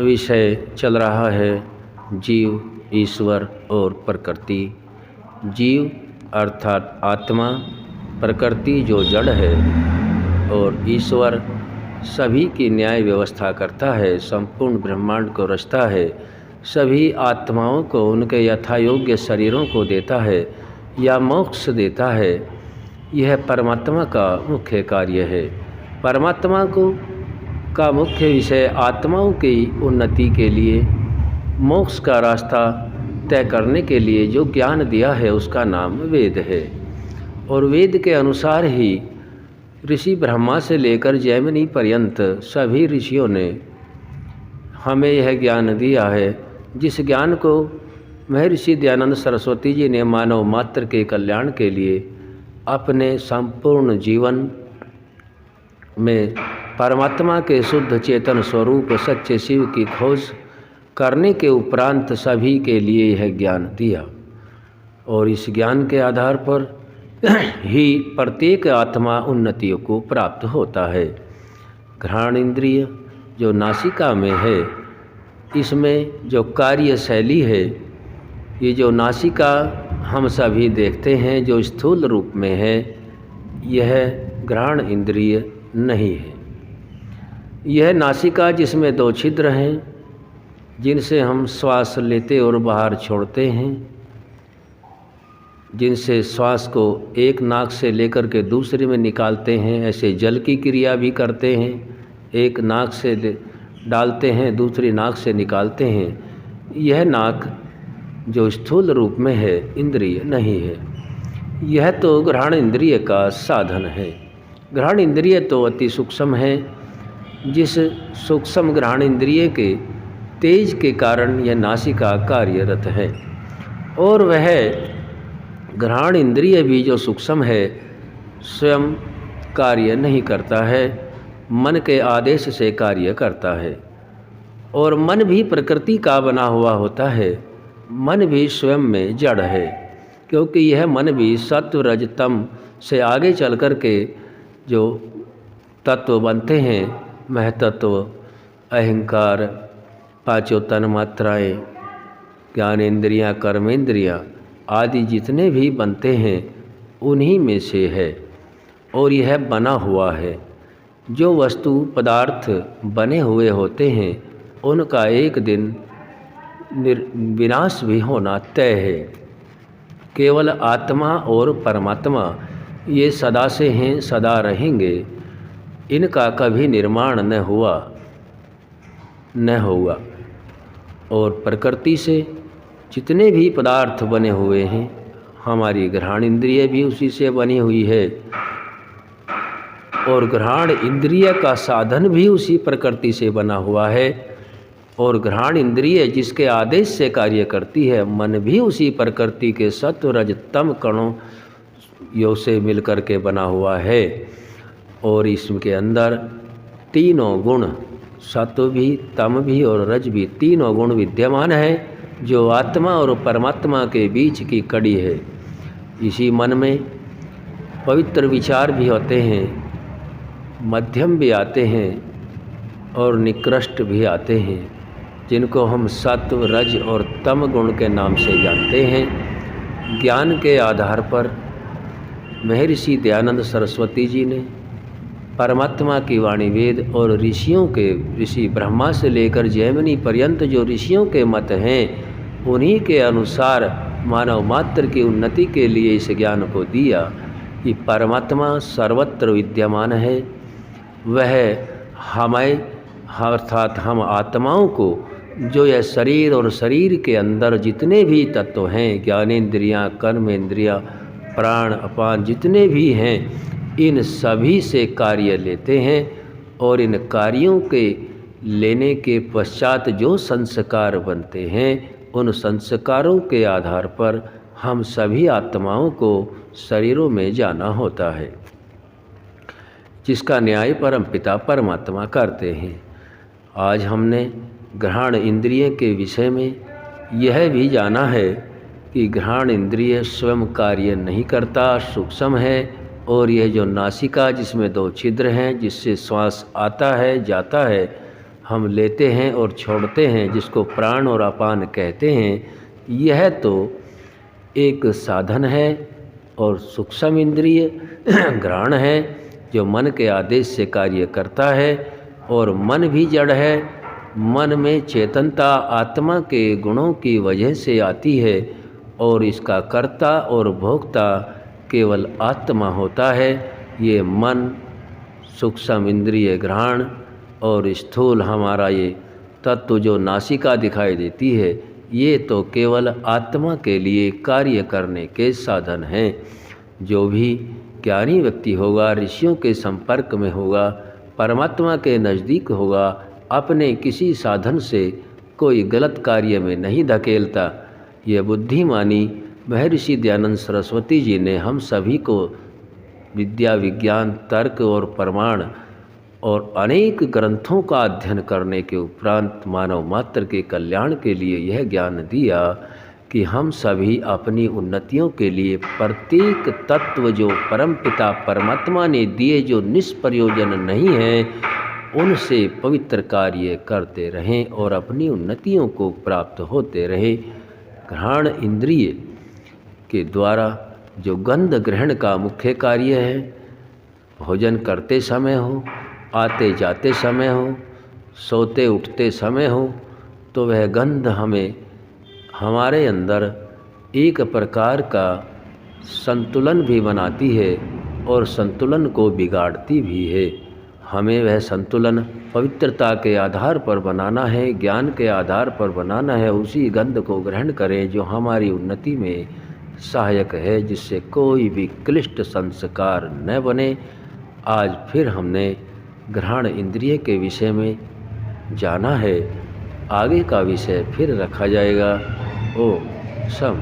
विषय चल रहा है जीव, ईश्वर और प्रकृति। जीव अर्थात आत्मा, प्रकृति जो जड़ है, और ईश्वर सभी की न्याय व्यवस्था करता है, संपूर्ण ब्रह्मांड को रचता है, सभी आत्माओं को उनके यथायोग्य शरीरों को देता है या मोक्ष देता है। यह परमात्मा का मुख्य कार्य है। परमात्मा का मुख्य विषय आत्माओं की उन्नति के लिए, मोक्ष का रास्ता तय करने के लिए जो ज्ञान दिया है उसका नाम वेद है। और वेद के अनुसार ही ऋषि ब्रह्मा से लेकर जैमिनी पर्यंत सभी ऋषियों ने हमें यह ज्ञान दिया है, जिस ज्ञान को महर्षि दयानंद सरस्वती जी ने मानव मात्र के कल्याण के लिए अपने संपूर्ण जीवन में परमात्मा के शुद्ध चेतन स्वरूप सच्चे शिव की खोज करने के उपरांत सभी के लिए यह ज्ञान दिया। और इस ज्ञान के आधार पर ही प्रत्येक आत्मा उन्नतियों को प्राप्त होता है। घ्राण इंद्रिय जो नासिका में है, इसमें जो कार्य शैली है, ये जो नासिका हम सभी देखते हैं जो स्थूल रूप में है, यह घ्राण इंद्रिय नहीं है। यह नासिका जिसमें दो छिद्र हैं, जिनसे हम श्वास लेते और बाहर छोड़ते हैं, जिनसे श्वास को एक नाक से लेकर के दूसरे में निकालते हैं, ऐसे जल की क्रिया भी करते हैं, एक नाक से डालते हैं दूसरी नाक से निकालते हैं। यह नाक जो स्थूल रूप में है इंद्रिय नहीं है, यह तो घ्राण इंद्रिय का साधन है। घ्राण इंद्रिय तो अति सूक्ष्म है, जिस सूक्ष्म घ्राण इंद्रिय के तेज के कारण यह नासिका कार्यरत है। और वह घ्राण इंद्रिय भी जो सूक्ष्म है स्वयं कार्य नहीं करता है, मन के आदेश से कार्य करता है। और मन भी प्रकृति का बना हुआ होता है, मन भी स्वयं में जड़ है, क्योंकि यह मन भी सत्व रज तम से आगे चल कर के जो तत्व बनते हैं, महतत्व, अहंकार, पांचों तन मात्राएँ, ज्ञानेंद्रियाँ, कर्मेंद्रियाँ आदि जितने भी बनते हैं उन्हीं में से है। और यह बना हुआ है। जो वस्तु पदार्थ बने हुए होते हैं उनका एक दिन विनाश भी होना तय है। केवल आत्मा और परमात्मा ये सदा से हैं, सदा रहेंगे, इनका कभी निर्माण न होगा। और प्रकृति से जितने भी पदार्थ बने हुए हैं, हमारी घ्राण इंद्रिय भी उसी से बनी हुई है, और घ्राण इंद्रिय का साधन भी उसी प्रकृति से बना हुआ है। और घ्राण इंद्रिय जिसके आदेश से कार्य करती है, मन भी उसी प्रकृति के सत्व रज तम कणों यो से मिलकर के बना हुआ है। और इसके अंदर तीनों गुण, सत्व भी, तम भी और रज भी, तीनों गुण विद्यमान है, जो आत्मा और परमात्मा के बीच की कड़ी है। इसी मन में पवित्र विचार भी होते हैं, मध्यम भी आते हैं और निकृष्ट भी आते हैं, जिनको हम सत्व, रज और तम गुण के नाम से जानते हैं। ज्ञान के आधार पर महर्षि दयानंद सरस्वती जी ने परमात्मा की वाणी वेद और ऋषि ब्रह्मा से लेकर जैमिनी पर्यंत जो ऋषियों के मत हैं, उन्हीं के अनुसार मानव मात्र की उन्नति के लिए इस ज्ञान को दिया कि परमात्मा सर्वत्र विद्यमान है। वह हमें अर्थात हम आत्माओं को, जो यह शरीर और शरीर के अंदर जितने भी तत्व हैं, ज्ञानेंद्रियाँ, कर्मेंद्रियाँ, प्राण, अपान जितने भी हैं, इन सभी से कार्य लेते हैं। और इन कार्यों के लेने के पश्चात जो संस्कार बनते हैं, उन संस्कारों के आधार पर हम सभी आत्माओं को शरीरों में जाना होता है, जिसका न्याय परमपिता परमात्मा करते हैं। आज हमने घ्राण इंद्रिय के विषय में यह भी जाना है कि घ्राण इंद्रिय स्वयं कार्य नहीं करता, सूक्ष्म है। और यह जो नासिका जिसमें दो छिद्र हैं, जिससे श्वास आता है जाता है, हम लेते हैं और छोड़ते हैं, जिसको प्राण और अपान कहते हैं, यह तो एक साधन है और सूक्ष्म इंद्रिय घ्राण है जो मन के आदेश से कार्य करता है। और मन भी जड़ है। मन में चेतनता आत्मा के गुणों की वजह से आती है और इसका कर्ता और भोक्ता केवल आत्मा होता है। ये मन, सूक्ष्म इंद्रिय घ्राण और स्थूल हमारा ये तत्व जो नासिका दिखाई देती है, ये तो केवल आत्मा के लिए कार्य करने के साधन हैं। जो भी ज्ञानी व्यक्ति होगा, ऋषियों के संपर्क में होगा, परमात्मा के नज़दीक होगा, अपने किसी साधन से कोई गलत कार्य में नहीं धकेलता। यह बुद्धिमानी महर्षि दयानंद सरस्वती जी ने हम सभी को विद्या, विज्ञान, तर्क और प्रमाण और अनेक ग्रंथों का अध्ययन करने के उपरांत मानव मात्र के कल्याण के लिए यह ज्ञान दिया कि हम सभी अपनी उन्नतियों के लिए प्रत्येक तत्व जो परमपिता परमात्मा ने दिए, जो निष्प्रयोजन नहीं है, उनसे पवित्र कार्य करते रहें और अपनी उन्नतियों को प्राप्त होते रहें। घ्राण इंद्रिय के द्वारा जो गंध ग्रहण का मुख्य कार्य है, भोजन करते समय हो, आते जाते समय हो, सोते उठते समय हो, तो वह गंध हमें हमारे अंदर एक प्रकार का संतुलन भी बनाती है और संतुलन को बिगाड़ती भी है। हमें वह संतुलन पवित्रता के आधार पर बनाना है, ज्ञान के आधार पर बनाना है। उसी गंध को ग्रहण करें जो हमारी उन्नति में सहायक है, जिससे कोई भी क्लिष्ट संस्कार न बने। आज फिर हमने घ्राण इंद्रिय के विषय में जाना है। आगे का विषय फिर रखा जाएगा। ओम सम।